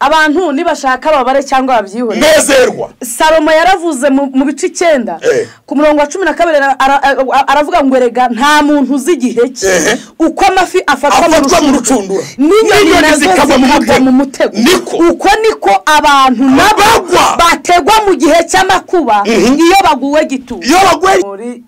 abantu nibashaka babare cyangwa babyihore nezerwa. Salomo yaravuze mu bice 9 ku murongo wa 12 aravuga ngo erega nta muntu uzi igihe cye uko amafi afatwa mu rucundura n'inyoni zikava mu mutego uko niko abantu nabo bategwa mu gihe cy'amakuba iyo baguwe gitu iyo baguwe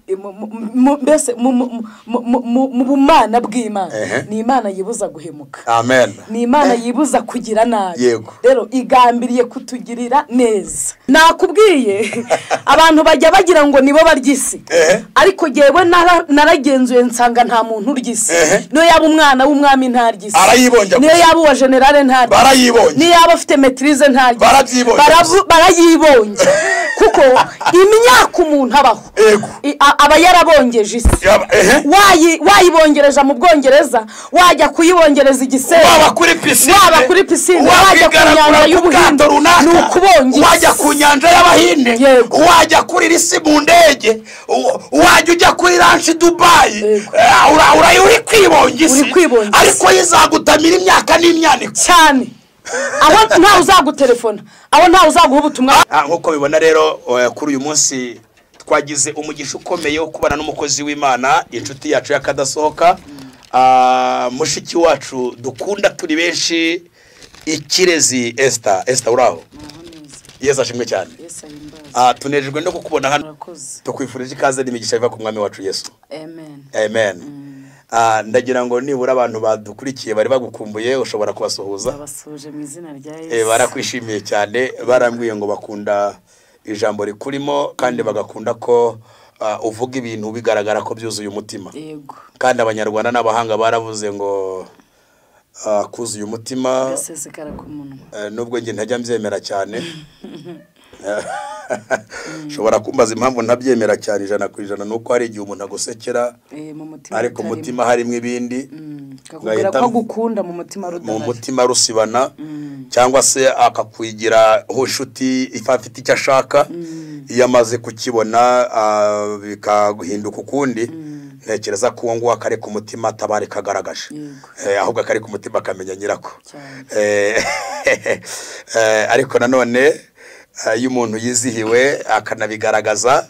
mbese mu bumana bw'Imana ni Imana yibuza guhemuka. Amen. Ni Imana yibuza kugira nabi. Rero igambiriye kutugirira neza. Nakubwiye abantu bajya bagira ngo nibo baryisi ariko jewe naragenzuye nsanga nta muntu uryisi. No yaba umwana w'umwami ntaryisi. Niyo yaba uwa generale ntaryisi. Niyo yaba afite maîtrise ntaryisi. Barayibonye kuko imyaka umuntu abaho aba yarabongeje isi. Wayibongereje mu Bwongereza wajya kuyibongereza igisebe waba kuri pisine wajya ku nyanja y'Ubuhinde n'ukubonge wajya ku nyanja y'Abahinde wajya kuri risi mu ndege wajya ujya kuri ranch Dubai uri kwibongisi ariko yizagutamira imyaka n'imyaniko cyane aho nta uzagutelefona aho nta uzaguha ubutumwa. Nkuko bibona rero kuri uyu munsi twagize umugisha ukomeye wo kubana n'umukozi w'Imana inshuti yacu yakadasohoka mushiki wacu dukunda turi benshi Ikirezi Esther. Uraho? Yesu ashimwe cyane. Tunejejwe no kukubona hano. Tukwifurije ikaze n'imigisha iva ku mwami wacu Yesu. Amen. Ndagira ngo nibura abantu badukurikiye bari bagukumbuye ushobora kubasuhuza. Abasuje mu izina rya Yesu. Barakwishimiye cyane barambwiye ngo bakunda ijambo rikurimo kandi bagakunda ko uvuga ibintu bigaragara ko byuzuye umutima. Yego. Kandi abanyarwanda n'abahanga baravuze ngo kuzuye umutima gasesekara ku munwa. Nubwo nge ntajya mbyemera cyane. Shobora kumbaza impamvu ntabyemera cyane 100% nuko hari igihe umuntu agusekera ariko umutima harimo ibindi ngahita ko gukunda mu mutima mu mutima rusibana cyangwa se akakwigira inshuti ifafite icyo ashaka iyo amaze kukibona bikaguhinduka ukundi ntekereza ko ngo akare ku mutima tabari kagaragaje ahubwo akari ku mutima akamenya nyirako ariko nanone iyo umuntu yizihiwe akanabigaragaza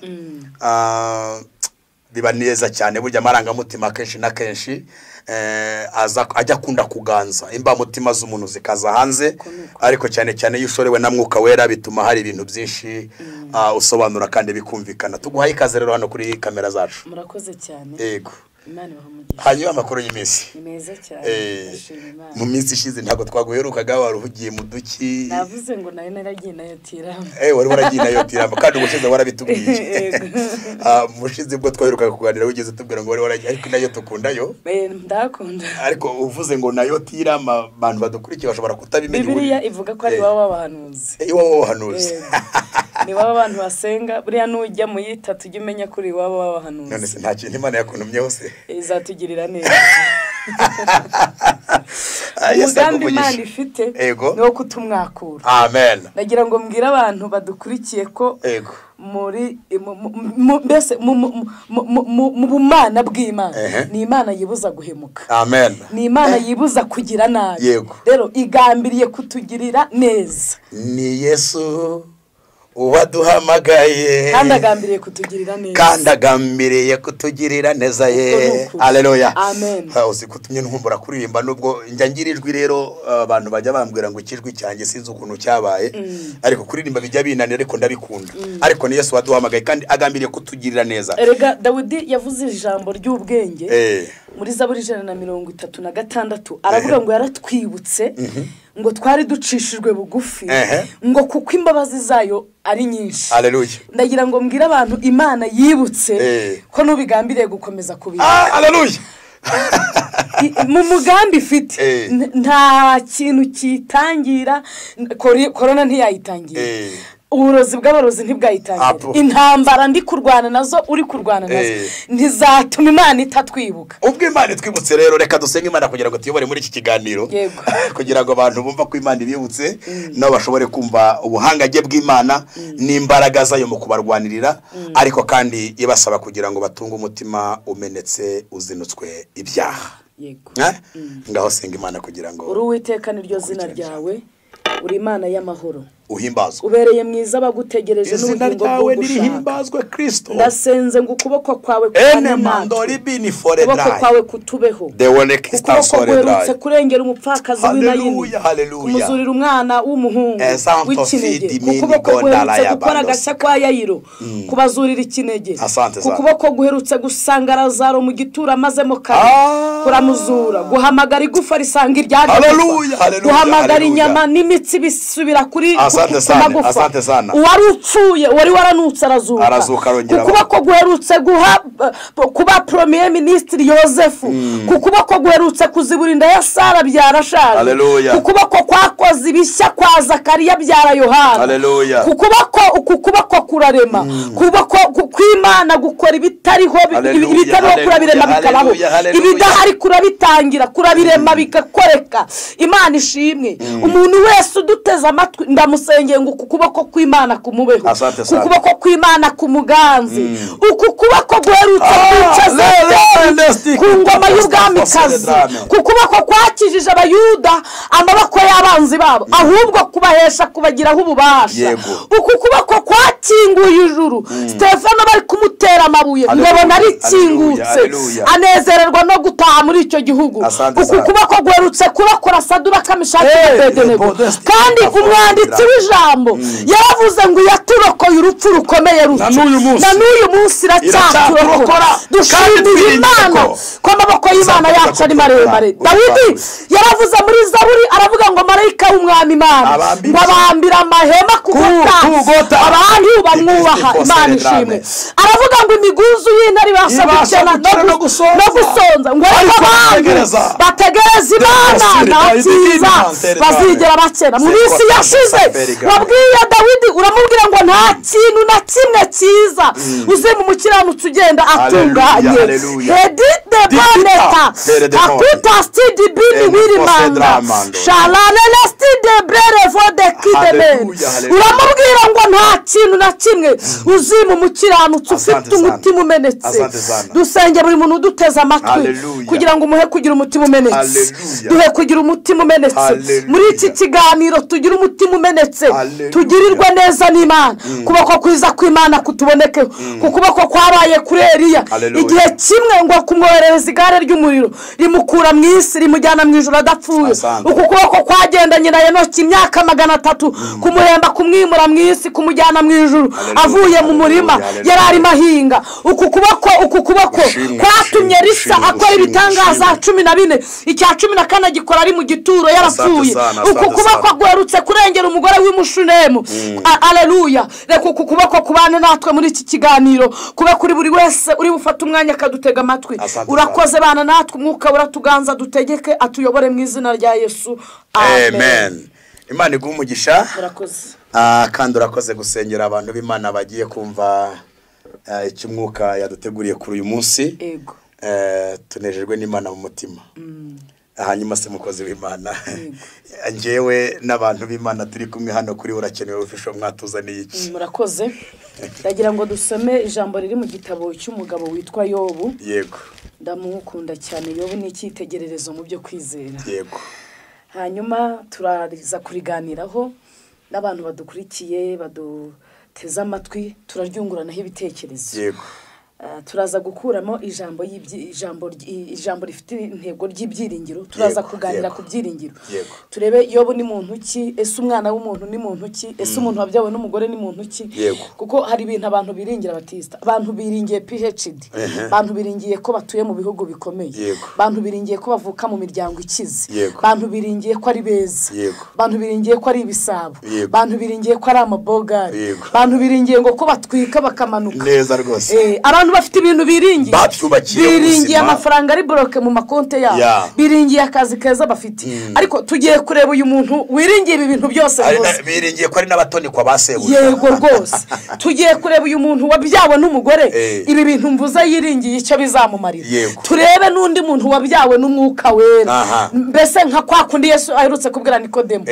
biba neza cyane burya amarangamutima kenshi na kenshi ajya kunda kuganza imba mutima z'umuntu zikaza hanze ariko cyane cyane iyo ushorewe na mwuka wera bituma hari ibintu byinshi usobanura kandi bikumvikana. Tuguhaye ikaze rero hano kuri kamera zacu. Murakoze cyane. Yego. Imana ibahamugisha. Hanyuma amakuru y'iminsi. Imeza cyane. Mu minsi ishize ntabwo twaguherukaga waruhugiye mu duki. Navuze ngo nayo naragiye nayo tiramba. Wari waragiye nayo tiramba kandi ubushize warabitubwiye. Mushize bwo twaherukaga kuganira wigeze tubwira ngo wari waragiye ariko nayo tukundayo. Ndakunda. Ariko uvuze ngo nayo tiramba abantu badukurikiye bashobora kutabimenya. Bibiliya ivuga ko ari baba babahanuzi. Iwabo babahanuzi. Ni baba abantu basenga buriya nujya mu yita tujye umenya kuri baba babahanuzi. None se nta kintu Imana yakuntumye hose. Izatugirira neza. Umugambi Imana ifite no kutumwakura. Amen. Nagira ngo mbwira abantu badukurikiye ko muri mbese mu bumana bw'Imana ni Imana yibuza guhemuka. Amen. Ni Imana yibuza kugira nabi. Rero igambiriye kutugirira neza. Ni Yesu uwaduhamagaye kandi agambiriye kutugirira neza. Kandi agambiriye kutugirira neza ye. Haleluya. Amen. Uzi kutumye nkumbura kuririmba nubwo njya ngirijwe rero abantu bajya bambwira ngo ikijwi cyanjye sinzi ukuntu cyabaye ariko kuririmba bijya binanira ariko ndabikunda. Ariko ni Yesu waduhamagaye kandi agambiriye kutugirira neza. Erega Dawidi yavuze ijambo ry'ubwenge muri Zaburi 136 aravuga ngo yaratwibutse ngo twari ducishijwe bugufi ngo kuko imbabazi zayo ari nyinshi. Haleluya. Ndagira ngo mbwira abantu Imana yibutse ko nubigambiriye gukomeza kubira. Haleluya. Mu mugambi ifite nta kintu kitangira corona ntiyayitangira. Uburozi bw'abarozi ntibwayitangira. Intambara ndi kurwana nazo uri kurwana nazo ntizatuma Imana itatwibuka. Ubwo Imana itwibutse rero reka dusenge Imana kugira ngo tuyobore muri iki kiganiro kugira ngo abantu bumva ko Imana ibibutse no bashobore kumva ubuhangage bw'Imana n'imbaraga zayo mu kubarwanirira ariko kandi ibasaba kugira ngo batunge umutima umenetse uzinutswe ibyaha. Yego. Ngaho senga Imana kugira ngo Uruwiteka niryo zina ryawe uri Imana y'amahoro uhimbazwe ubereye mwiza bagutegereje n'ubugingo bwo gushaka Kristo ndasenze ngo ukuboko kwawe ukuboko kwawe kutubeho ukuboko guherutse kurengera umupfakazi w'inayini kumuzurira umwana w'umuhungu w'ikinege ukuboko guherutse gukora agashya kwa Yayiro kubazurira ikinege ukuboko guherutse gusanga Lazaro mu gitura amazemo kare kuramuzura guhamagara igufa risanga iryaje guhamagara inyama n'imitsi bisubira kuri asante sana wari upfuye wari waranutse arazuka ukuboko guherutse kuba premier ministre Yosefu ukuboko guherutse kuzibura inda ya Sara byarashaje ukuboko kwakoze ibishya kwa Zakariya byara Yohana ukuboko kurarema kuboko kw'Imana gukora ibitariho kurabirema bikabaho ibidahari kurabitangira kurabirema bikakoreka Imana ishimwe umuntu wese uduteza amatwi ndamusengeye ngo ukuboko kw'Imana kumubeho ukuboko kw'Imana kumuganze ukuboko guherutse kwicaza ku ngoma y'ubwamikazi ukuboko kwakijije abayuda amaboko y'abanzi babo ahubwo kubahesha kubagiraho ububasha ukuboko kwakinguye ijuru Stefano bari kumutera amabuye ngabona ari kingutse anezererwa no gutaha muri icyo gihugu ukuboko guherutse kurakora Sadura Kamishaki Abednego kandi umwanditsi w'ijambo yaravuze ngo yaturokoye urupfu rukomeye ruto na n'uyu munsi iracyaturokora dushimira Imana ko amaboko y'Imana yacu ari maremare Dawidi yaravuze muri Zaburi aravuga ngo marayika w'umwami Imana ngo abambira amahema ku gota abantu bamwubaha Imana ishimwe aravuga ngo imiguzu y'intare ibasha gukena no gusonza ngo bategereza Imana ntakiza bazigera bakena mu minsi yashize wabwiye Dawidi uramubwira ngo nta kintu na kimwe cyiza uze mu mukiranutsi ugenda atunganye hedide boneta takuta stidi bini wirimanga shalale stidi brere vode kideben uramubwira ngo nta kintu na kimwe uze mu mukiranutsi ufite umutima umenetse dusenge buri muntu uduteza amatwi kugira ngo umuhe kugira umutima umenetse duhe kugira umutima umenetse muri iki kiganiro tugira umutima umenetse tugirirwa neza n'Imana kuboko kwiza kw'Imana kutubonekeho kuboko kwabaye kuri Eliya igihe kimwe ngo kumwoherereza igare ry'umuriro rimukura mu isi rimujyana mu ijuru adapfuye kuboko kwagendanye na Enoki imyaka 300 kumuhemba kumwimura mu isi kumujyana mu ijuru avuye mu murima yarari mahinga ukuboko kwatumye Risa akora ibitangaza 14 icya 14 gikora ari mu gituro yarapfuye ukuboko guherutse kurengera umugore w'Imushunemu Alleluya reko kuboko kubana natwe muri iki kiganiro kube kuri buri wese uri bufata umwanya akadutega amatwi urakoze bana natwe umwuka uratuganza dutegeke atuyobore mu izina rya Yesu amen Imana igumugisha urakoze kandi urakoze gusengera abantu b'Imana bagiye kumva icyumwuka yaduteguriye kuri uyu munsi yego tunejejwe n'Imana mu mutima hanyuma se mukozi w'Imana njyewe n'abantu b'Imana turi kumwe hano kuri urakenewe ufisho mwatuzaniye iki murakoze ndagira ngo dusome ijambo riri mu gitabo cy'umugabo witwa Yobu yego ndamukunda cyane Yobu ni icyitegererezo mu byo kwizera yego hanyuma turariza kuriganiraho n'abantu badukurikiye baduteza amatwi turaryunguranaho ibitekerezo yego turaza gukuramo ijambo rifite intego ry'ibyiringiro turaza kuganira ku byiringiro turebe Yobu ni muntu ki ese umwana w'umuntu ni muntu ki ese umuntu wabyawe n'umugore ni muntu ki kuko hari ibintu abantu biringira batista abantu biringiye PhD abantu biringiye ko batuye mu bihugu bikomeye abantu biringiye ko bavuka mu miryango ikize abantu biringiye ko ari beza abantu biringiye ko ari ibisabo abantu biringiye ko ari amabogari abantu biringiye ngo ko batwika bakamanuka neza rwose abantu bafite ibintu biringiye amafaranga ari bloke mu makonte yabo biringiye akazi keza bafite ariko tugiye kureba uyu muntu wiringiye ibi bintu byose biringiye ko ari n'abatoni kwa basebu yego rwose tugiye kureba uyu muntu wabyawe n'umugore ibi bintu mvuza yiringiye icyo bizamumarira turebe n'undi muntu wabyawe n'umwuka wera mbese nka kwa kundi Yesu aherutse kubwira Nikodemo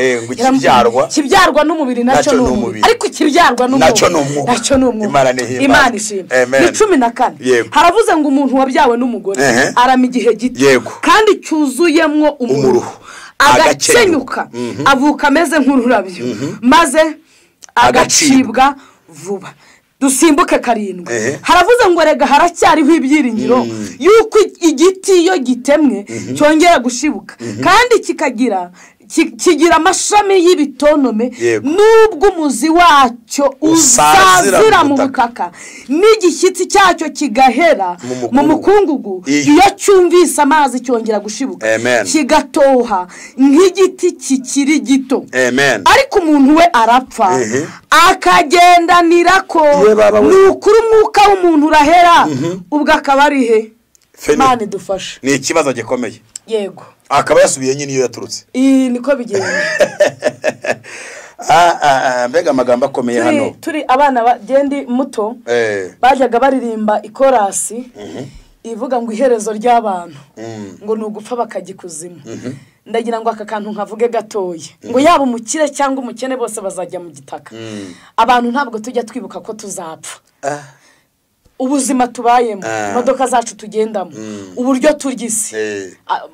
kibyarwa n'umubiri nacyo n'umubiri ariko kibyarwa n'umubiri nacyo n'umwuka Imana ishimwe na kane haravuze ngo umuntu wabyawe n'umugore arama igihe gito kandi cyuzuyemwo umuruho agakenyuka avuka ameze nk'ururabyo maze agacibwa vuba. Dusimbuke 7. Haravuze ngo rega haracyariho ibyiringiro yuko igiti iyo gitemwe cyongera gushibuka kandi kigira amashami y'ibitonome nubwo umuzi wacyo uzazira mu butaka n'igishyitsi cyacyo kigahera mu mukungugu iyo cyumvise amazi cyongera gushibuka kigatoha nk'igiti kikiri gito. Ariko umuntu we arapfa akagendanira ko n'ukuri umwuka w'umuntu urahera ubwo akaba ari he? Imana idufashe. Ni ikibazo gikomeye. Yego. Akaba yasubiye nyine iyo yaturutse. Niko bigenda. Mbega amagambo akomeye hano. Turi abana bagendi muto bajyaga baririmba ikorasi ivuga ngo iherezo ry'abantu ngo nugupfa bakagikuzimu. Ndagira ngo aka kantu nkavuge gatoye ngo yaba umukire cyangwa umukene bose bazajya mu gitaka. Abantu ntabwo tujya twibuka ko tuzapfa. Ubuzima tubayemo, imodoka zacu tugendamo, uburyo turgisi.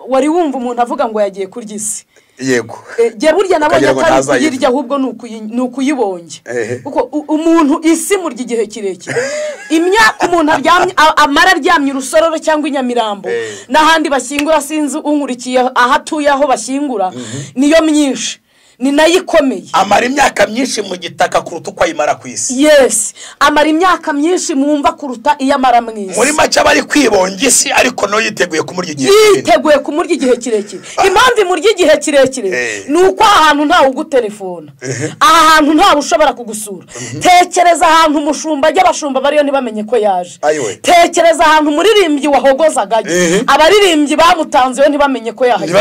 Wari wumva umuntu avuga ngo yagiye kurgisi. Yego. Je burya nabonye atari kuyirya ahubwo nukuyibonye. Kuko umuntu isi murya igihe kirekire. Imyaka umuntu amara aryamye urusororo cyangwa inyamirambo n'ahandi bashyingura sinzi unkurikiye ahatuye aho bashyingura niyo myinshi. Ni nayikomeye. Amara imyaka myinshi mu gitaka kuruta uko ayimara ku isi. Yes, amara imyaka myinshi mumva kuruta iyamara mwisi. Muri make bari kwibonga isi ariko no yiteguye kumurya igihe kirekire. Yiteguye kumurya igihe kirekire. Impamvu imurya igihe kirekire nuko ahantu nta ugutelefona. Ahantu nta ushobora kugusura. Tekereza ahantu umushumba ajya abashumba bariyo ntibamenye ko yaje. Tekereza ahantu muririmbyi wahogozagaje. Abaririmbyi bamutanze yo ntibamenye ko yaje.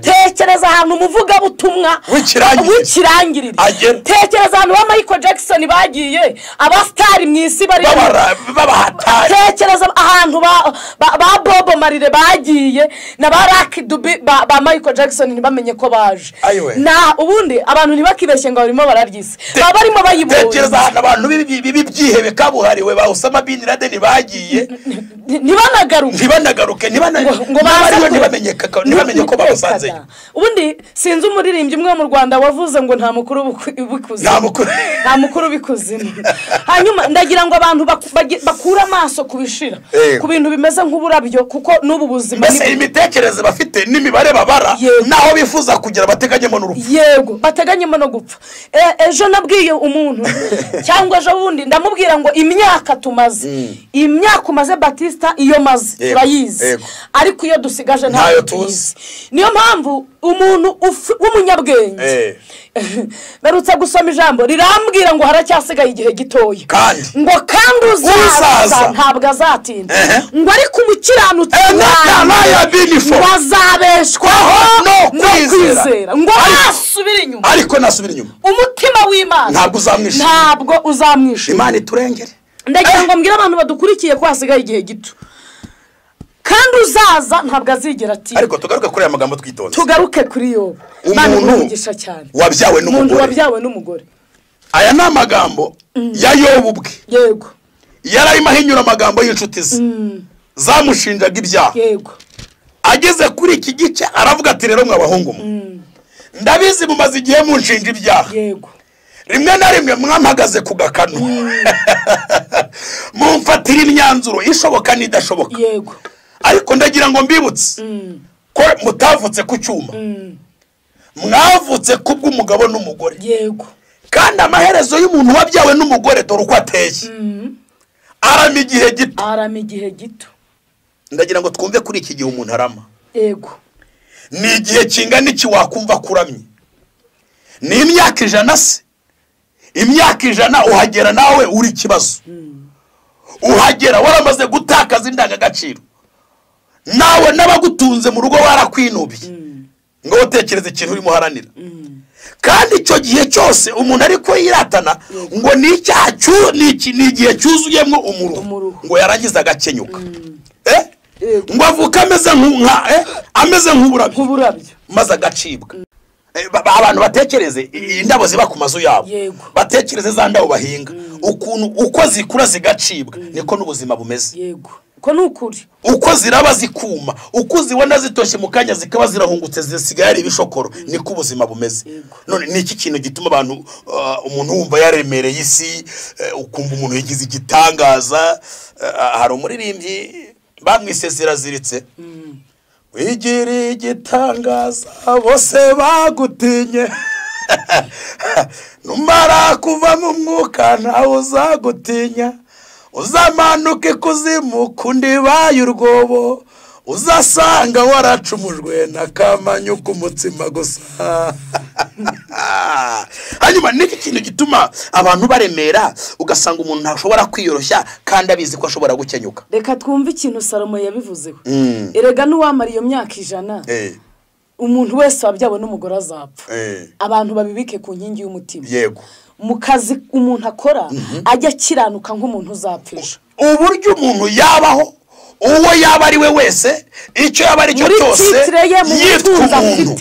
Tekereza ahantu umuvuga butumwa wikirangirira. Tekereza ahantu ba Michael Jackson bagiye abastari mwisi bari babahatari. Tekereza ahantu ba Bobo Marire bagiye na ba Lucky Dube ba Michael Jackson ntibamenye ko baje. Na ubundi abantu ntibakibeshye ngo barimo bararyise barimo bayibonye. Tekereza ahantu abantu byihebe kabuhariwe ba Osama bin Laden bagiye ntibanagaruke ntibamenye ko babasanze. Ubundi sinzi umuririmbyi umwe mu Rwanda wavuze ngo nta mukuru bikuzimu. Hanyuma ndagira ngo abantu bakura amaso kubishira ku bintu bimeze nk'uburabyo kuko n'ubu buzima ni imitekerereze bafite n'imibare babara naho bifuza kugira bateganyemo n'urupfu. Yego, bateganyemo no gupfa. Ejo nabwiye umuntu cyangwa ejo bundi ndamubwira ngo imyaka tumaze imyaka umaze Batista iyo maze turayizi ariko iyo dusigaje ntayo tuzi. Niyo mpamvu umuntu w'umunyabwenge barutse gusoma ijambo rirambwira ngo haracyasigaye igihe gitoya ngo kandi uzaza ntabwo azatinda ngo ariko umukiranutsi bazabeshwaho no kwizera ngo asubire inyuma ariko nasubira inyuma umutima w'Imana ntabwo uzamwishima. Imana iturengere. Ndagira ngo mbwira abantu badukurikiye ko hasigaye igihe gito kandi uzaza ntabwo azigera ati. Ariko tugaruke kuri aya magambo twitonze. Tugaruke kuri Yobu. Imana umugisha cyane. Wabyawe n'umugore. Aya ni amagambo ya Yobu bwe. Yego. Yararimo ahinyura amagambo y'inshuti ze zamushinjaga ibyaha. Yego. Ageze kuri iki gice aravuga ati rero mwabahungu ndabizi mumaze igihe munshinja ibyaha. Yego. Rimwe na rimwe mwampagaze ku gakano mumfatira imyanzuro ishoboka n'idashoboka. Yego. Ariko ndagira ngo mbibutse ko mutavutse ku cyuma mwavutse kubw'umugabo n'umugore. Yego. Kandi amaherezo y'umuntu wabyawe n'umugore dore uko ateye arama igihe gito. Ndagira ngo twumve kuri iki gihe umuntu arama. Yego. Ni igihe kingana iki wakumva kuramye? Ni imyaka 100 se? Imyaka 100 uhagera nawe uri kibazo. Uhagera waramaze gutakaza indangagaciro. Nawe nabagutunze mu rugo warakwinubiye. Ngo utekereze ikintu uri muharanira. Kandi icyo gihe cyose umuntu ariko yiratana ngo ni icyaha ni igihe cyuzuyemo umuruho ngo yarangiza agakenyuka. Ngo avuka ameze nk'uburabyo maze agacibwa. Abantu batekereze indabo ziba ku mazu yabo. Batekereze za ndabo bahinga ukuntu uko zikura zigacibwa niko n'ubuzima bumeze. Yego. ko nukuri uko ziraba zikuma uko zibona zitoshye mu kanya zikaba zirahungutse zisigaye ari ibishokoro niko ubuzima bumeze. None ni iki kintu gituma abantu umuntu wumva yaremereye isi ukumva umuntu yagize igitangaza? Hari umuririmbyi bamwise Ziraziritse, wigira igitangaza bose bagutinye numara kuva mu mwuka ntawe uzagutinya, uzamanuke kuzimu kundi baye urwobo, uzasanga waracumujwe n'akamanyu k'umutsima gusa. Hanyuma niki kintu gituma abantu baremera ugasanga umuntu ntashobora kwiyoroshya kandi abizi ko ashobora gukenyuka? Reka twumve ikintu Salomo yabivuzeho. Erega n'uwamara iyo myaka 100 umuntu wese wabyabona n'umugore azapfa. Abantu babibike ku nkingi y'umutima. Yego. Mu kazi umuntu akora ajya kiranuka nk'umuntu uzapfisha. Uburyo umuntu yabaho uwo yaba ari we wese icyo yaba ari cyo cyose yitwa umuntu.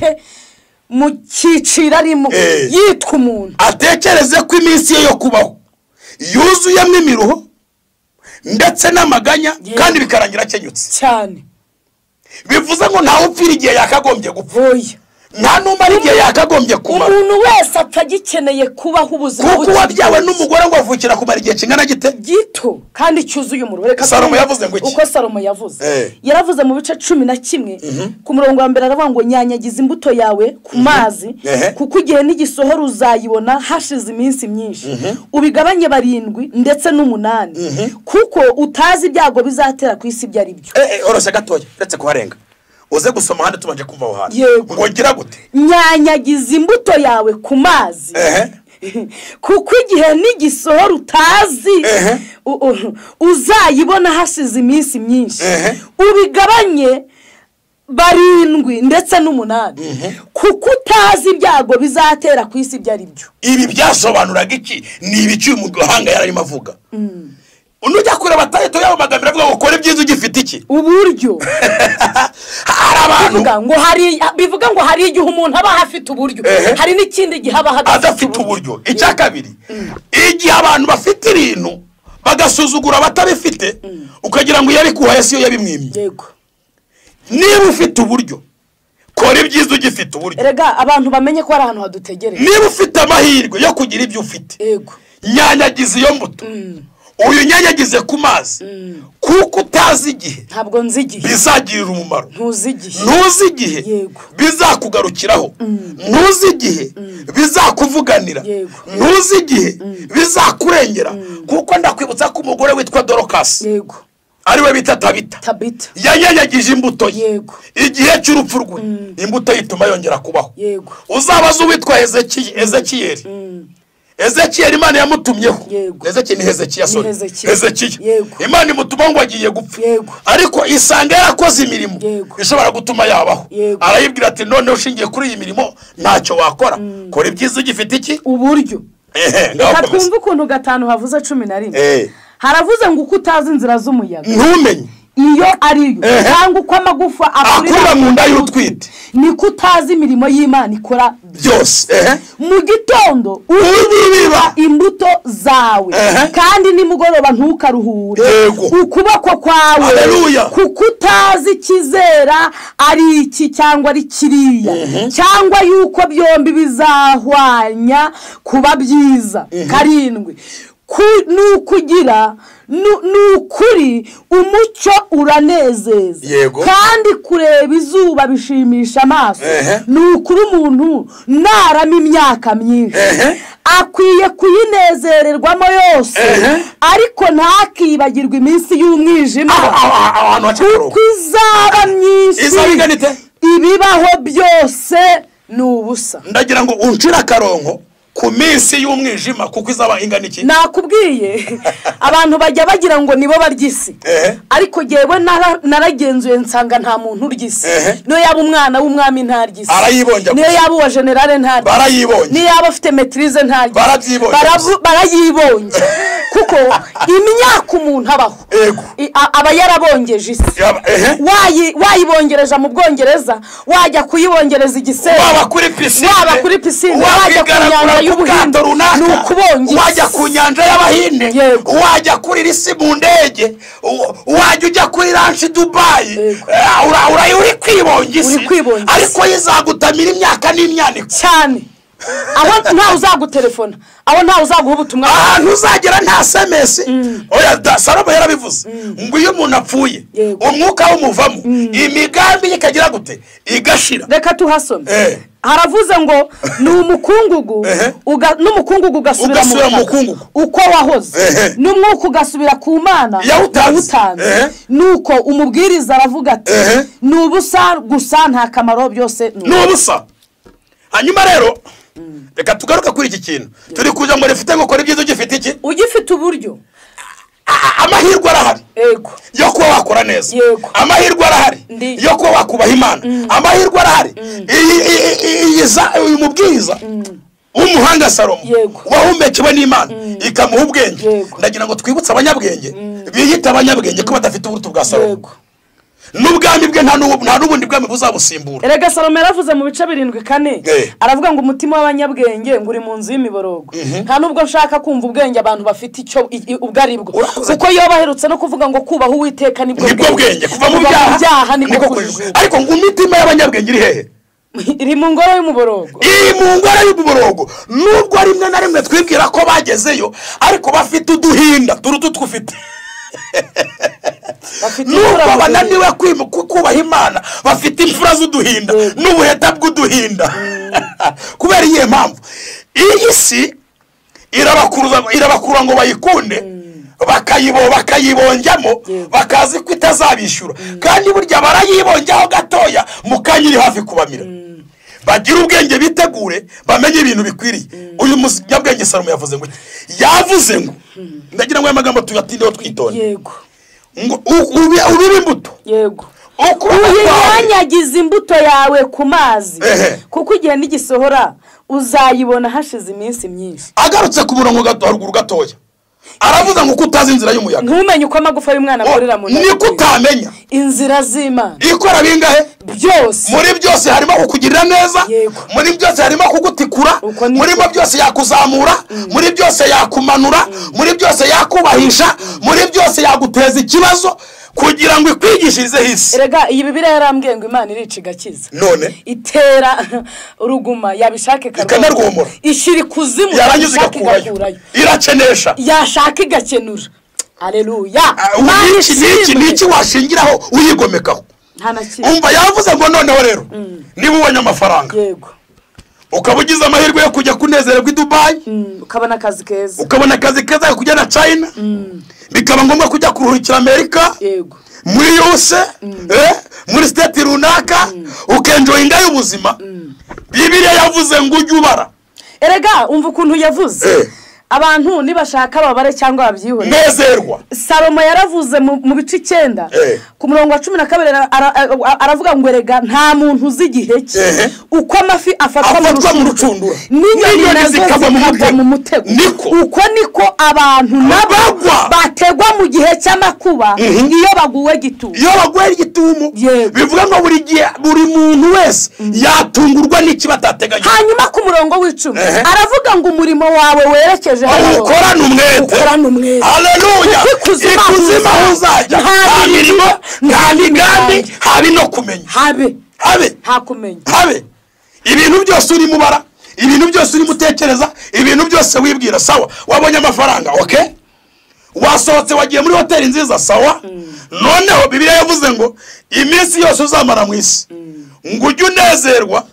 Mu cyiciro arimo yitwa umuntu. Atekereze ko iminsi ye yo kubaho yuzuyemo imiruho ndetse n'amaganya kandi bikarangira akenyutse cyane. Bivuze ngo ntawe upfira igihe yakagombye gupfa. Nta numara igihe yakagombye kuba. Umuntu wese atagikeneye kubaho ubuzima kuko wabyawe n'umugore ngo avukira kumara igihe kingana gito kandi cyuzuye umuriro. Reka Salomo yavuze ngo iki? Uko Salomo yavuze yaravuze mu bice 11 ku murongo wa mbere aravuga ngo nyanyagiza imbuto yawe ku mazi kuko igihe n'igisohora uzayibona hashize iminsi myinshi, ubigabanye 7 ndetse n'8 kuko utazi ibyago bizatera ku isi byari byo. Orose gatoya uretse kuharenga uze gusoma handi tubanje kumva aho hantu ngo ngira gute? Nyanyagiza imbuto yawe ku mazi kuko igihe n'igisohora utazi uzayibona hasize iminsi myinshi, ubigabanye 7 ndetse n'8 kuko utazi ibyago bizatera ku isi byari byo. Ibi byasobanuraga iki? Ni ibiki umuhanga yararimo avuga? Unujya kure batayeto yabo magambo avuga ngo kore ibyiza ugifite iki? Uburyo. Arabantu bivuga ngo hari igihe umuntu aba hafite uburyo, hari n'ikindi gihe aba adafite uburyo. Icya kabiri igihe abantu bafite ibintu bagasuzugura batabifite ukagira ngo yabikuhaye siyo yabimwimye. Yego. Niba ufite uburyo kora ibyiza ugifite uburyo. Erega abantu bamenye ko ari ahantu hadutegereye. Niba ufite amahirwe yo kugira ibyo ufite, yego, nyanyagiza iyo mbuto. Uyu nyanyagize ku mazi kuko utazi igihe. Ntabwo nzi igihe bizagirira umumaro. Ntuzi igihe bizakugarukiraho. Ntuzi igihe bizakuvuganira. Ntuzi igihe bizakurengera. Kuko ndakwibutsa ko umugore witwa Dorcas, yego, ariwe bita Tabita, yanyanyagije imbuto ye igihe cy'urupfu rwe. Imbuto yituma yongera kubaho. Yego. Uzabaza uwitwa Ezekiyeli. Ezekiyeli Imana yamutumyeho. Ezekiyeli ni Hezekiya, Hezekiya Imana imutuma ngo agiye gupfa, ariko isanga yarakoze imirimo ishobora gutuma yabaho. Arayibwira ati none ushingiye kuri iyi mirimo ntacyo wakora, kora ibyiza ugifite iki? Uburyo. Reka twumve ukuntu 5 havuze 11. Haravuze ngo uko utazi inzira z'umuyaga ntumenye iyo ariyo cyangwa uko amagufa akurira mu nda y'utwite, niko utazi imirimo y'Imana ikora byose. Mu gitondo ubiba imbuto zawe kandi nimugoroba ntukaruhure ukuboko kwawe, kuko utazi kizera ari iki cyangwa ari kiriya, cyangwa yuko byombi bizahwanya kuba byiza. 7 nukugira nukuri umucyo uranezeza kandi kureba izuba bishimisha amaso. Nukuri umuntu narama imyaka myinshi akwiye kuyinezererwamo yose, ariko ntakibagirwe iminsi y'umwijima kuko izaba myinshi, ibibaho byose n'ubusa. Ndagira ngo unshira karonko ku minsi y'umwijima kuko izaba ingana iki? Nakubwiye abantu bajya bagira ngo nibo baryisi, ariko jewe naragenzuye nsanga nta muntu uryisi. Niyo yaba umwana w'umwami ntaryisi, niyo yaba uwa generale ntaryisi, niyo yaba afite maîtrise ntaryisi, barayibonye. kuko imyaka umuntu abaho aba yarabongeje isi wayibongereje mu Bwongereza wajya kuyibongereza Igisenyi waba kuri pisine wajya ku nyanja y'Ubuhinde ni ukubongeza wajya ku nyanja y'Abahinde wajya kuri risi mu ndege wajya ujya kuri ranch Dubai uri kwibongeza ariko yizagutamira imyaka n'imyaniko cyane aho ntawe uzagutelefona aho ntawe uzaguha ubutumwa ahantu uzagera nta SMS oya Salomo yarabivuze ngo iyo umuntu apfuye umwuka w'umuvamo imigambi ikagira gute igashira. Reka tuhasome haravuze ngo ni umukungugu n'umukungugu ugasubira mu mukungugu uko wahoze n'umwuka ugasubira ku Mana yawutanze nuko umubwiriza aravuga ati ni ubusa gusa nta kamaro byose ni ubusa. Hanyuma rero reka tugaruka kuri iki kintu turi kuja ngo rifite ngo kora ibyiza ugifite iki ugifite uburyo amahirwe arahari yo kuba wakora neza amahirwe arahari yo kuba wakubaha Imana amahirwe arahari uyu mubwiriza umuhanga Salomo wahumekewe n'Imana ikamuha ubwenge ndagira ngo twibutse abanyabwenge biyita abanyabwenge ko badafite uburutu bwa Salomo n'ubwami bwe nta n'ubundi bwami buzabusimbura. Erega Salomo yaravuze mu bice 7:4 aravuga ngo umutima w'abanyabwenge nguri mu nzu y'imiborogo nta nubwo nshaka kumva ubwenge abantu bafite icyo ubwaribwo kuko iyo baherutse no kuvuga ngo kubaha Uwiteka nibwo bwenge kuva mu byaha niko kujuju ariko ngo umutima y'abanyabwenge iri hehe iri mu ngoro y'umuborogo nubwo rimwe na rimwe twibwira ko bagezeyo ariko bafite uduhinda turutu twufite nuko bananiwe kubaha Imana bafite imfura z'uduhinda n'ubuheta bw'uduhinda kubera iyihe mpamvu iyi si irabakura ngo bayikunde bakayibonjamo bakazi ko itazabishyura kandi burya barayibonjaho gatoya mu kanya iri hafi kubamira bagira ubwenge bitegure bamenye ibintu bikwiriye. Uyu munyabwenge Salomo yavuze ngo ndagira ngo aya magambo tuyatindeho twitonde ngo ubibe imbuto uyanyagiza imbuto yawe ku mazi kuko igihe n'igisohora uzayibona hashize iminsi myinshi. Agarutse ku murongo haruguru gatoya aravuga ngo kutazi inzira y'umuyaga ntumenye uko amagufa y'umwana akorera mu nda niko utamenya inzira z'Imana ikora bingahe byose muri byose harimo kukugirira neza muri byose harimo kugutikura muri byose yakuzamura muri byose yakumanura muri byose yakubahisha muri byose yaguteza ikibazo kugira ngo ikwigishirize hisi. Erega iyi Bibiliya yarambwiye ngo Imana irica igakiza none itera uruguma yabishake kanarwomora ishiri kuzimu yaranyuze igakurayo irakenesha yashaka igakenura. Haleluya. Niki washingiraho uyigomekaho umva yavuze ngo noneho rero niba ubonye amafaranga ukabugize amahirwe yo kujya kunezererwa i Dubai ukabona akazi keza yo kujya na China bikaba ngombwa kujya kuruhukira Amerika muri yose muri state runaka ukenjoyinga y'ubuzima Bibiliya yavuze ngo ujye ubara. Erega umva ukuntu yavuze abantu nibashaka babare cyangwa babyihore nezerwa. Salomo yaravuze mu bice 9 ku murongo wa 12 aravuga ngo erega nta muntu uzi igihe cye uko amafi afatwa mu rucundura n'inyoni zikagwa mu mutego uko niko abantu nabo bategwa mu gihe cy'amakuba iyo baguwe gitumo bivuga ngo buri muntu wese yatungurwa n'iki batateganya. Hanyuma ku murongo w'10 aravuga ngo umurimo wawe werekeje ukorana umwete. Haleluya. Ikuzima uzajya nta mirimo nta migambi habe no kumenya habe ibintu byose uri mubara ibintu byose uri mutekereza ibintu byose wibwira sawa wabonye amafaranga okay wasohotse wagiye muri hoteli nziza sawa noneho Bibiliya yavuze ngo iminsi yose uzamara mu isi ngo ujye unezerwa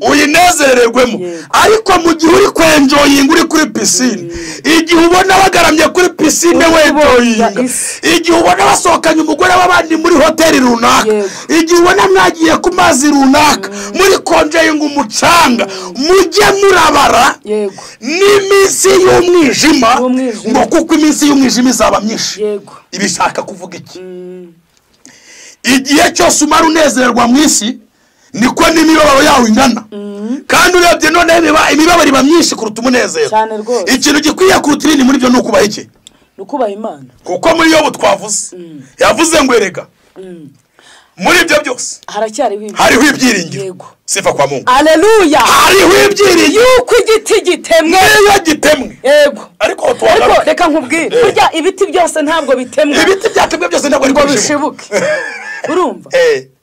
uyinezererwemo ariko mu gihe uri kwenjoyinga uri kuri pisine igihe ubona bagaramye kuri pisine wenjoyinga igihe ubona basohokanye umugore w'abandi muri hoteli runaka igihe ubona mwagiye ku mazi runaka muri konjoyinga umucanga mujye murabara n'iminsi y'umwijima ngo kuko iminsi y'umwijima izaba myinshi. Ibishaka kuvuga iki? Igihe cyose umara unezerwa mu isi niko n'imibabaro yawe ingana kandi urebye none imibabaro iba myinshi kuruta umunezero. Ikintu gikwiye kuruta ibindi muri byo nukubaha iki ukubaha Imana kuko muri Yobu twavuze yavuze ngo erega muri ibyo byose hariho ibyiringiro. Yego. Sifa kwa Mungu. Haleluya. Hariho ibyiringiro yuko igiti gitemwe. Niyo gitemwe. Yego. Ariko reka nkubwire burya ibiti byose ntabwo bitemwa. Ibiti byatemwe byose ntabwo ariko bishibuke. Urumva?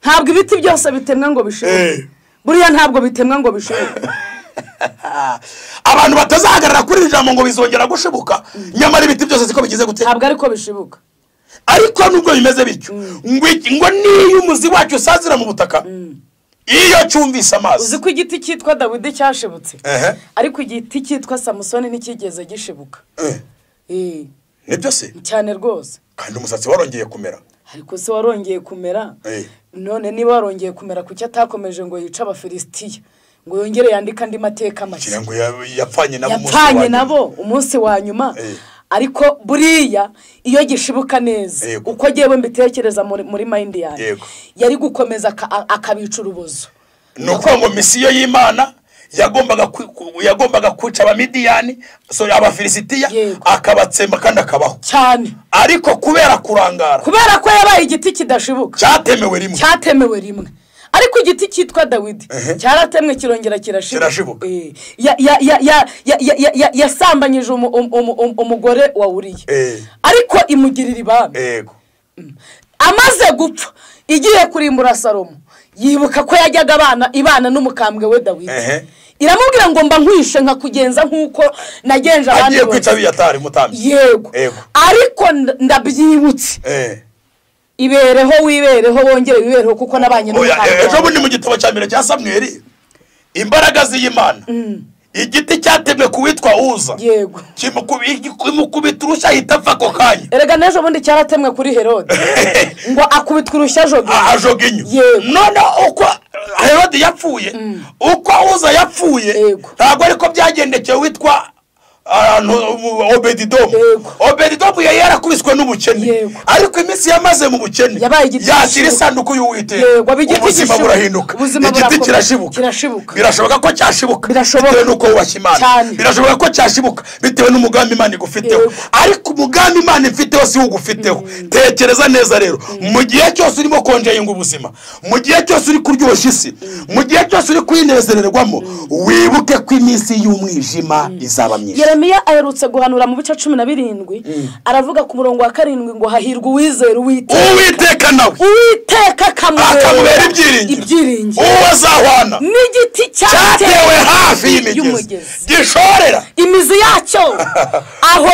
Ntabwo ibiti byose bitemwa ngo bishibuke. Buriya ntabwo bitemwa ngo bishibuke. Abantu batazahagarara kuri ijambo ngo bizongera gushibuka nyamara ibiti byose siko bigize gute. Ntabwo ariko bishibuka. Ariko nubwo bimeze bityo ngo niyo umuzi wacu usazira mu butaka iyo cyumvise amazi. Uzi ko igiti cyitwa Dawidi cyashibutse ariko igiti cyitwa Samusoni nikigeze gishibuka. Nibyo se cyane rwose. Kandi umusatsi warongeye kumera. Ariko se warongeye kumera none niba warongeye kumera kuki atakomeje ngo yica Abafilisitiya ngo yongere yandika andi mateka make ngo yapfanye nabo umunsi wa nyuma. Ariko buriya iyo gishibuka neza uko giye mbitekereza muri mind yanjye yari gukomeza akabica urubozo. Nuko ngo misiyo y'Imana yagombaga kwica Abamidiyani Abafilisitiya akabatsemba kandi akabaho cyane. Ariko kubera kurangara kubera ko yabaye igiti kidashibuka cyatemewe rimwe ariko igiti cyitwa Dawidi cyaratemwe kirongera kirashibuka. Yasambanyije umugore wa Uriya ariko imugirira ibambe. Amaze gupfa igiye kurimbura Salomo yibuka ko yajyaga ibana n'umukambwe we Dawidi. Iramubwira ngo mba nkwishe nkakugenza nkuko nagenje abandi. Agiye kwica Abiyatari mutambyi. Yego. Ariko ndabyibutse. Ibereho wibereho wongere wibereho kuko nabanye n'umukambwe. Ejo bundi mu gitabo cya mbere cya Samweli imbaraga z'Imana igiti cyatemwe kuwitwa Uza. Yego. Kimukubita urushya ahita apfa ako kanya. Erega n'ejo bundi cyaratemwe kuri Herode ngo akubitwa urushya ajoga inyo. None uko Herode yapfuye uko Uza yapfuye ntabwo ariko byagendekeye witwa Obedidomu yarakubiswe n'ubukene ariko iminsi yamaze mu bukene yakira isanduku y'Uwiteka ubuzima burahinduka igiti kirashibuka. Birashoboka ko cyashibuka bitewe nuko wubashye Imana. Birashoboka ko cyashibuka bitewe n'umugambi Imana igufiteho ariko umugambi Imana ifiteho si ugufiteho. Tekereza neza rero mu gihe cyose urimo konjeyinga ubuzima mu gihe cyose uri kuryoshya isi mu gihe cyose uri kwinezererwamo wibuke ko iminsi y'umwijima izaba myinshi. Yeremiya aherutse guhanura mu bice 17 aravuga ku murongo wa 7 ngo hahirwa uwizera Uwiteka nawe Uwiteka akamubera ibyiringiro uwazahwana n'igiti cyatewe hafi y'imigezi gishorera imizi yacyo aho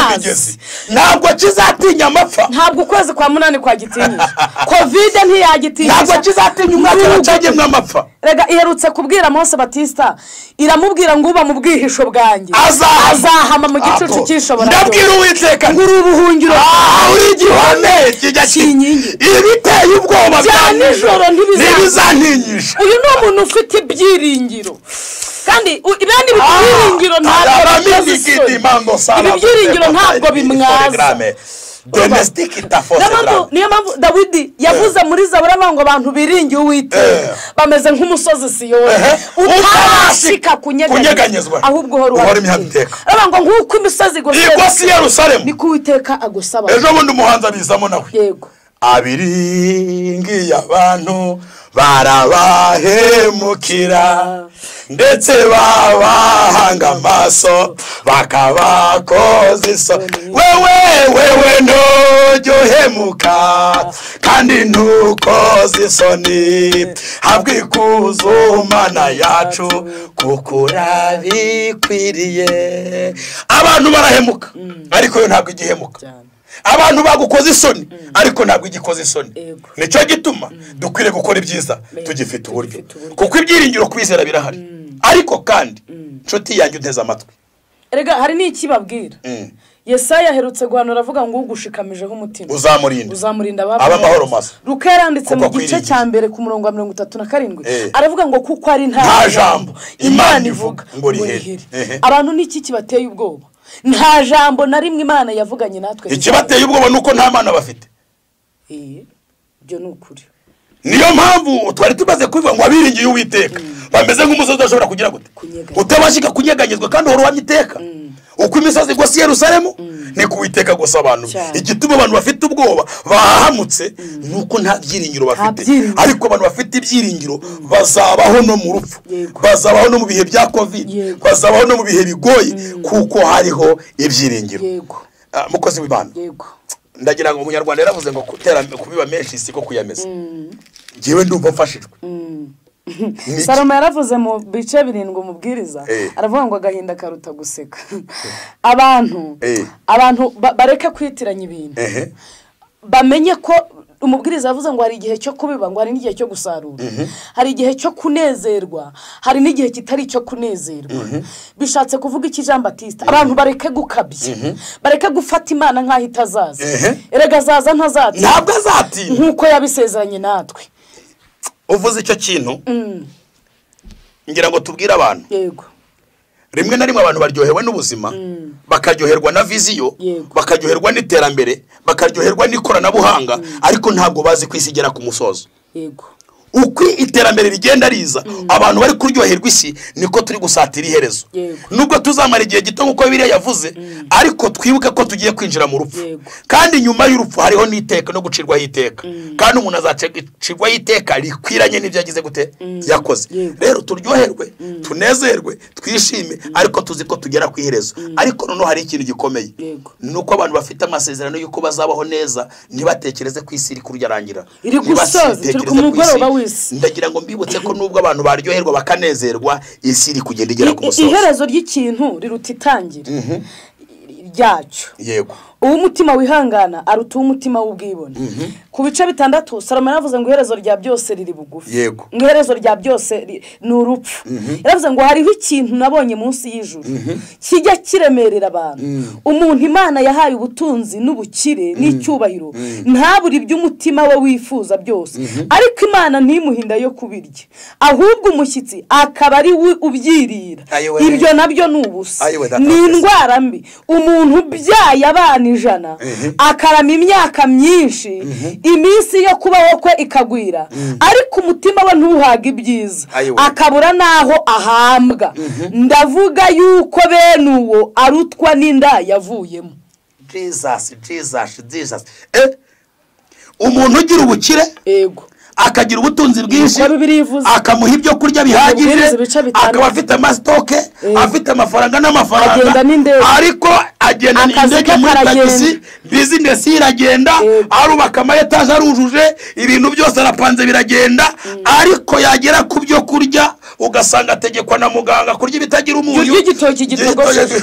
imigezi ntabwo kizatinya amapfa. Ntabwo ukwezi kwa munani kwa gitinyije Covid ntiyagitinyije ntabwo kizatinya umwaka wacagemwe amapfa. Rega iherutse kubwira Mose Batista iramubwira ngo uba mu bwihisho bwanjye azahama mu gicucu cy'ishobora. Ndabwira Uwiteka nguru ubuhungiro uri igihome cy'inyingi ibiteye ubwoba bya nijoro ntibizantinyisha. Uyu ni umuntu ufite ibyiringiro kandi ibindi byiringiro ntabwo bimwaza. Niyo mpamvu Dawidi yavuze muri Zaburi ngo abantu biringiye Uwiteka bameze nk'umusozi Siyoni utarashika kunyeganyezwa ahubwo uhora imihanteka. Ngo nk'uko imisozi igose Yerusalemu niko Uwiteka agusaba. Ejo bundi umuhanzi abizamo nawe. Yego. Abiringiye abantu barabahemukira ndetse babahanga amaso bakabakoza isoni. Wewe ntujyohemuka kandi ntukoze isoni habwa ikuzo Mana yacu kuko urabikwiriye. Abantu barahemuka ariko yo ntabwo igihemuka. Abantu bagukoze isoni ariko ntabwo igikoze isoni. Nicyo gituma dukwiriye gukora ibyiza tugifite uburyo kuko ibyiringiro kwizera birahari. Ariko kandi nshuti yanjye unteze amatwi erega hari n'ikibabwira. Yesaya aherutse guhanura avuga ngo ugushikamijeho umutima uzamurinda abamahoro masa. Luka yaranditse mu gice cya mbere ku murongo wa 37 aravuga ngo kuko ari nta jambo Imana ivuga ngo rihere. Abantu n'iki kibateye ubwoba? Nta jambo na rimwe Imana yavuganye natwe. Ikibateye ubwoba nuko nta Mana bafite. Byo nukuri. Niyo mpamvu twari tumaze kuvuga ngo abiringiye Uwiteka bameze nk'umusozi udashobora kugira gute utabashika kunyeganyezwa kandi uhora wanyiteka. Uko imisozi igose Yerusalemu ni kuwiteka gusa abantu igituma abantu bafite ubwoba bahamutse nuko nta byiringiro bafite ariko abantu bafite ibyiringiro bazabaho no mu rupfu bazabaho no mu bihe bya covid bazabaho no mu bihe bigoye kuko hariho ibyiringiro mukozi w'Imana ndagira ngo umunyarwanda yaravuze ngo kubiba menshi siko kuyameza ngewe ndumva mfashijwe Salomo yaravuze mu bice 7 umubwiriza aravuga ngo agahinda karuta guseka abantu bareke kwitiranya ibintu bamenye ko umubwiriza yavuze ngo hari igihe cyo kubiba ngo hari n'igihe cyo gusarura hari igihe cyo kunezerwa hari n'igihe kitari cyo kunezerwa bishatse kuvuga iki Jean Baptiste abantu bareke gukabya bareke gufata Imana nkaho itazaza erega zaza ntazati ntabwo azati nkuko yabisezeranye natwe uvuze icyo kintu ngira ngo tubwire abantu yego rimwe na rimwe abantu baryohewe n'ubuzima bakaryoherwa na viziyo bakaryoherwa n'iterambere bakaryoherwa n'ikoranabuhanga ariko ntabwo bazi kwisigera ku musozo yego uko iterambere rigenda riza abantu bari kuryoherwa isi niko turi gusatira iherezo nubwo tuzamara igihe gito nkuko Bibiliya yavuze ariko twibuke ko tugiye kwinjira mu rupfu kandi nyuma y'urupfu hariho n'iteka no gucirwaho iteka kandi umuntu azacirwaho iteka rikwiranye n'ibyo yagize gute yakoze rero turyoherwe tunezerwe twishime ariko tuzi ko tugera ku iherezo ariko noneho hari ikintu gikomeye nuko abantu bafite amasezerano y'uko bazabaho neza ntibatekereze ku isi iri kuryarangira iri gusoza turi ku mugoroba ndagira ngo mbibutse ko nubwo abantu baryoherwa bakanezerwa isi iri kugenda igera ku musozo iherezo ry'ikintu riruta itangira ryacyo yego umutima wihangana aruta umutima w'ubwibone ku bice 6 Salomo yaravuze ngo iherezo rya byose riri bugufi yego ngo iherezo rya byose ni urupfu yaravuze ngo hariho ikintu nabonye munsi y'ijuru kijya kiremerera abantu umuntu Imana yahaye ubutunzi n'ubukire n'icyubahiro ntaburi by'umutima we wifuza byose ariko Imana ntimuhinda yo kubirya ahubwo umushyitsi akaba ari ubyirira ibyo nabyo nubusa ni indwara mbi umuntu byaye abana 100 akarama imyaka myinshi iminsi yo kubaho kwe ikagwira ariko umutima we ntuhaga ibyiza akabura naho ahambwa ndavuga yuko bene uwo arutwa n'inda yavuyemo Jesus umuntu ugira ubukire yego akagira ubutunzi bwinshi akamuha ibyo kurya bihagije akaba afite amastoke afite amafaranga n'amafaranga ariko agenda n'indege muri taxi business iragenda arubaka ama etage arujuje ibintu byose arapanze biragenda ariko yagera ku byo kurya ugasanga ategekwa na muganga kurya bitagira umunyu y'igitoki gitogosheje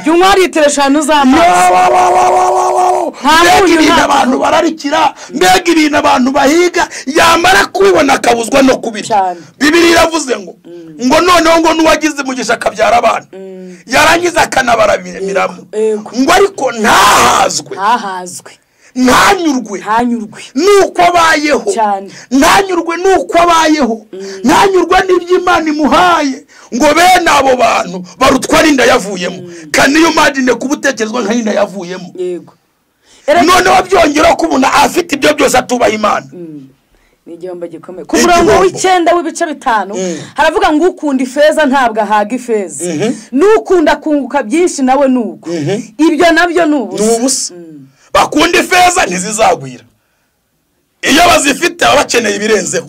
y'umwari 5 z'amazi mbega abantu bararikira mbega ibintu abantu bahiga yamara kubibona akabuzwa no kubirya Bibiliya iravuze ngo noneho ngo nuwagize mugisha akabyara abana yarangiza akanabaramiramo ngo ariko ntahazwe ntanyurwe nuko abayeho ntanyurwe nuko abayeho ntanyurwe n'iby'Imana imuhaye ngo bene abo bantu barutwa n'inda yavuyemo kandi iyo imagine kubutekerezwa nka inda yavuyemo yego noneho byongera ko umuntu afite ibyo byose atubaha Imana ni igihombo gikomeye ku murongo w'9 w'ibice 5 haravuga ngo ukunda ifeza ntabwo ahaga ifeza n'ukunda kunguka byinshi nawe nuko ibyo nabyo nubusa bakunda ifeza ntizizagwira iyo bazifite abakeneye ibirenzeho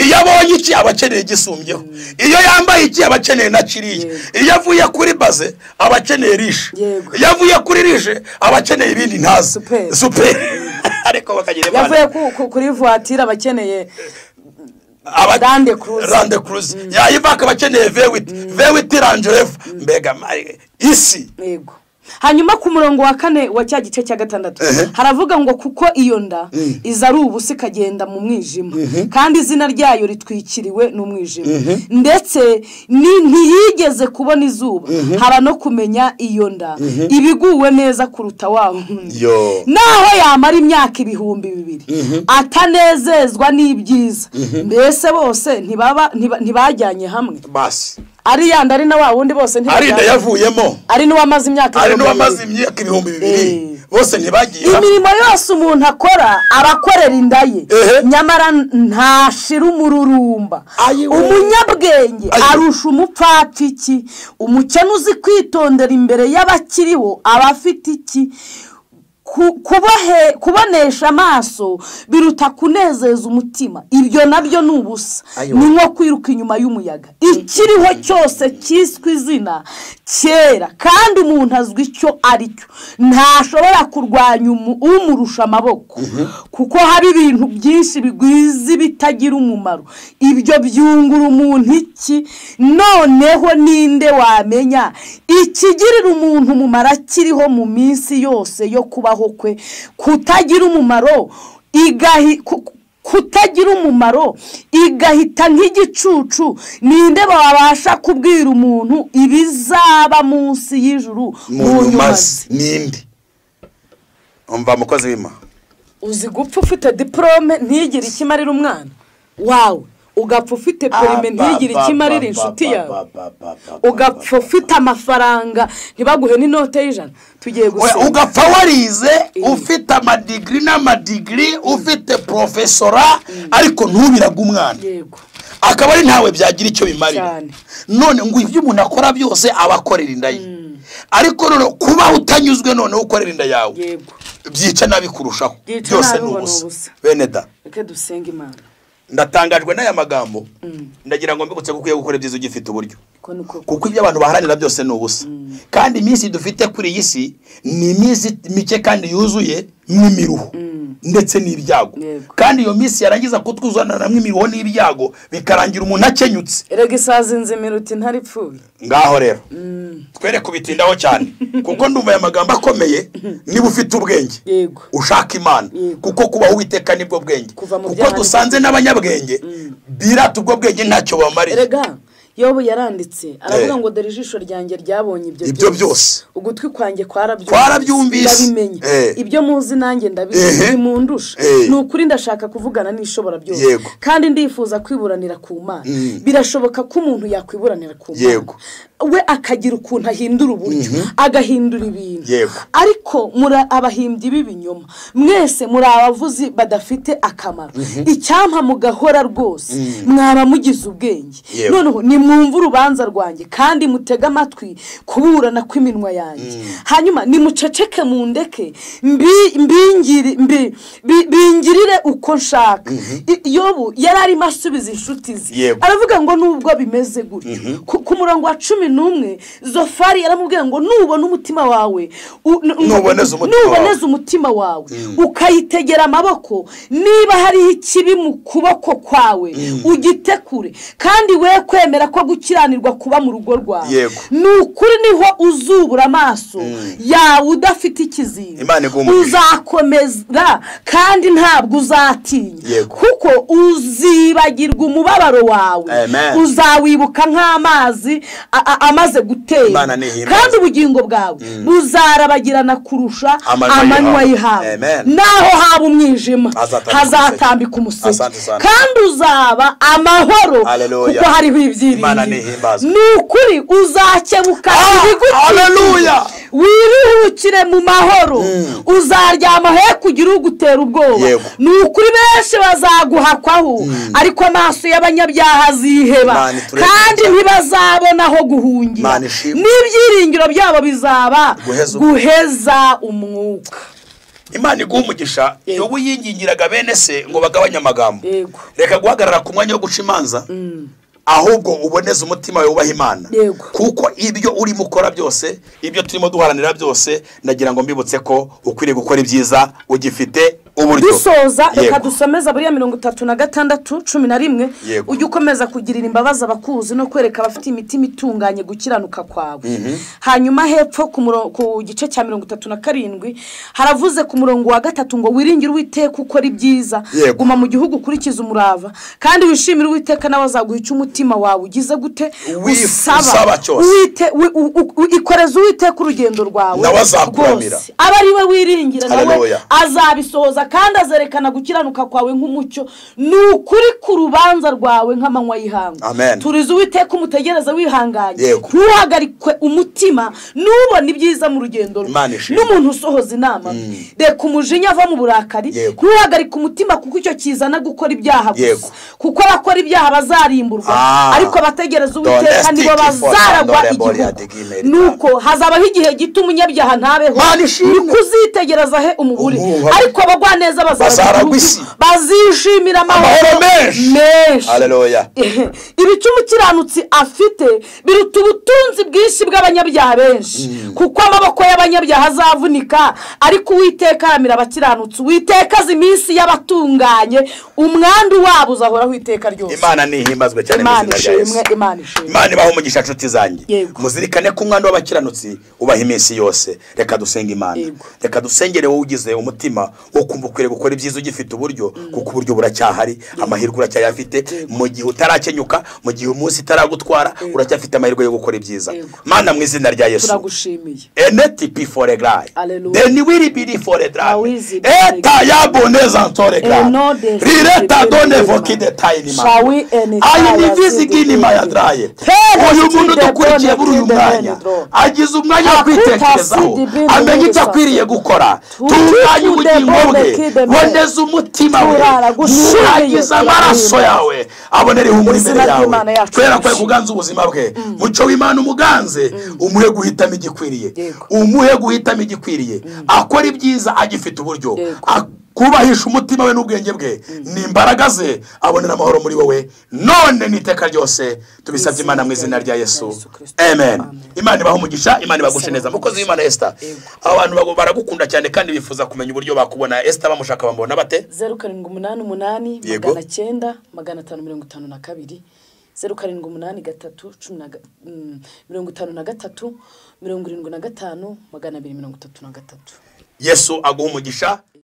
iyo abonye iki abakeneye gisumbyeho iyo yambaye iki abakeneye na kiriya iyo avuye kuri baze abakeneye rishe iyo avuye kuri rishe abakeneye ibindi ntazi super ariko bakagira yavuye kuri voiture abakeneye Rande Cruise yayivaka abakeneye V8 Range Rover mbega isi yego hanyuma ku murongo wa 4 wa cya gice cya 6 haravuga ngo kuko iyo nda iza ari ubusi kagenda mu mwijima kandi izina ryayo ritwikiriwe n'umwijima ndetse ntiyigeze kubona izuba haba no kumenya iyo nda ibiguwe neza kuruta waho naho yamara imyaka 2,000 atanezezwa n'ibyiza mbese bose ntibajyanye hamwe basi ari yanda ari na wa wundi bose ari nda yavuyemo ari n'uwamaze imyaka 2,000 bose ntibagiye imirimo yose umuntu akora abakorera inda ye nyamara ntashira umururumba umunyabwenge arusha umupfapfa iki umukene uzi kwitondera imbere y'abakiriho aba afite iki kubonesha amaso biruta kunezeza umutima ibyo nabyo ni ubusa ni nko kwiruka inyuma y'umuyaga ikiriho cyose cyiswe izina kera kandi umuntu azwi icyo ari cyo ntashobora kurwanya umurusha amaboko kuko hari ibintu byinshi bigwiza bitagira umumaro ibyo byungura umuntu iki noneho ninde wamenya ikigirira umuntu umumaro akiriho mu minsi yose yo kubaho kwe kutagira umumaro igahita nk'igicucu ninde babasha kubwira umuntu ibizaba munsi y'ijuru mu nyumazi ninde umva mukozi w'Imana uzi gupfa ufite diplome ntigire ikimarira umwana wawe ugapfa ufite perime ntigire ikimarira inshuti yawe ugapfa ufite amafaranga ntibaguhe n'inote y'ijana tugiye gusenga ugapfa warize ufite amadigiri n'amadigiri ufite profesora ariko ntubiraga umwana yego akaba ari ntawe byagira icyo bimarira none ngo ibyo umuntu akora byose abakorera inda ye ariko none kuba utanyuzwe none ukorera inda yawe yego byica nabi kurushaho byose n'ubusa bene da reka dusenga Imana ndatangajwe n'aya magambo ndagira ngo mbikutse kuko gukora ibyiza ugifite uburyo kuko ibyo abantu baharanira byose ni ubusa kandi iminsi dufite kuri iyi si ni iminsi mike kandi yuzuye n'imiruho ndetse n'ibyago kandi iyo minsi yarangiza kutwuzana namwe imiruho n'ibyago bikarangira umuntu akenyutse erega isazi nzimiruti ntaripfuye ngaho rero twere kubitindaho cyane kuko ndumva aya magambo akomeye niba ufite ubwenge ushaka Imana kuko kubaho Uwiteka nibwo bwenge kuko dusanze n'abanyabwenge birata ubwo bwenge ntacyo bamarira erega Yobu yaranditse aravuga ngo dore ijisho ryanjye ryabonye ibyo byose ugutwi kwanjye kwarabyumvise ndabimenye ibyo muzi nanjye ndabizi mundusha nukuri ndashaka kuvugana n'ishobora byose kandi ndifuza kwiburanira ku Mana birashoboka ko umuntu yakwiburanira ku Mana we akagira ukuntu ahindura uburyo agahindura ibintu ariko muri abahimbyi b'ibinyoma mwese muri abavuzi badafite akamaro icyampa mugahora rwose mwaba mugize ubwenge noneho ni mwumva urubanza rwanjye kandi mutega amatwi kuburana kw'iminwa yanjye hanyuma nimuceceke mundeke bingirire uko nshaka Yobu yari arimo asubiza inshuti ze aravuga ngo nubwo bimeze gutyo ku murongo wa 11 Zofari yaramubwiye ngo nubona umutima wawe nuboneza umutima wawe ukayitegera amaboko niba hari ikibi mu kuboko kwawe ugitekure kandi we kwemera ko gukiranirwa kuba mu rugo rwawe nukuri niho uzubura amaso yawe udafite ikizinga uzakomeza kandi ntabwo uzatinya kuko uzibagirwa umubabaro wawe uzawibuka nk'amazi amaze gutera kandi ubugingo bwawe buzarabagirana kurusha amanywa y'ihawe naho haba umwijima hazatambika umuseke kandi uzaba amahoro kuko hariho ibyiringiro nukuri uzakebuka haleluya wiruhukire mu mahoro uzaryama he kugira ugutera ubwoba nukuri benshi bazaguhakwaho ariko amaso y'abanyabyaha aziheba kandi ntibazabona aho guhungira n'ibyiringiro byabo bizaba guheza umwuka Imana iguha umugisha Yobu yingingiraga bene se ngo bagabanye amagambo reka guhagarara ku mwanya wo guca imanza ahubwo uboneze umutima wawe ubaha Imana kuko ibyo urimo ukora byose ibyo turimo duharanira byose nagira ngo mbibutse ko ukwiriye gukora ibyiza ugifite uburyo dusoza reka dusomeza buriya 36:11 ujye ukomeza kugirira imbabazi abakuzi no kwereka abafite imitima itunganye gukiranuka kwawe hanyuma hepfo ku gice cya 37 haravuze ku murongo wa 3 ngo wiringire Uwiteka ukora ibyiza guma mu gihugu ukurikiza umurava kandi wishimire Uwiteka nawe azaguha umutima wawe ugize gute usaba ikoreza Uwiteka urugendo rwawe nawe azakuramira aba ari we wiringira nawe azabisoza kandi azerekana gukiranuka kwawe nk'umucyo, ni ukuri ku rubanza rwawe nk'amanywa y'ihanga. Turiza Uwiteka umutegereza wihanganye, ntuhagarikwe umutima nubona ibyiza mu rugendo rwe, n'umuntu usohoza inama reka umujinya ava mu burakari, ntuhagarike umutima kuko icyo kizana gukora ibyaha gusa, kuko abakora ibyaha bazarimburwa ariko abategereza Uwiteka nibo bazaragwa igihugu. Nuko hazabaho igihe gito umunyabyaha ntabeho, nikuzitegereza he umubure, ariko abagwa neza bazaragwa isi, bazishimira amahoro menshi. Haleluya. Ibicu umukiranutsi afite biruta ubutunzi bwinshi bw'abanyabyaha benshi, kuko amaboko y'abanyabyaha azavunika, ariko Uwiteka aramira abakiranutsi. Uwiteka azi iminsi y'abatunganye, umwandu wabo uzahoraho iteka ryose. Imana nihimbazwe cyane mu izina rya Yesu. Imana ibaho umugisha nshuti zanjye, muzirikane ko umwandu w'abakiranutsi ubaha iminsi yose. Reka dusenge Imana, reka dusengere wowe ugize umutima wo kumva ukwiriye gukora ibyiza ugifite uburyo, kuko uburyo buracyahari, amahirwe uracyayafite. Mu gihe utarakenyuka, mu gihe umunsi itaragutwara, uracyafite amahirwe yo gukora ibyiza. Mana mu izina rya Yesu turagushimiye. Eneti for a cry, then will be for a dry. Eta ya boneza antore gra, rireta done vokide tayini ma, ayi nivizigini maya draye. Uyu muntu dukurikiye buri uyu mwanya, agize umwanya wo kwitekerezaho, amenye icyo akwiriye gukora. Tunganya ubugingo bwe, boneza umutima we, muhagize amaraso yawe, abonere ihumure imbere yawe. Twera kwe kuganza ubuzima bwe, muco w'Imana umuganze, umuhe guhitamo igikwiriye, umuhe guhitamo igikwiriye, akora ibyiza agifite uburyo, kubahisha umutima we n'ubwenge bwe n'imbaraga ze, abonera amahoro muri wowe none n'iteka ryose. Tubisabye Imana mu izina rya Yesu, amen. Imana ibaho umugisha, Imana ibagushe neza. Mukozi w'Imana Esther, abantu baragukunda cyane kandi bifuza kumenya uburyo bakubona. Esther bamushaka bambona bate? 0788 900 552, 0788 53 75 233. Yesu aguha umugisha.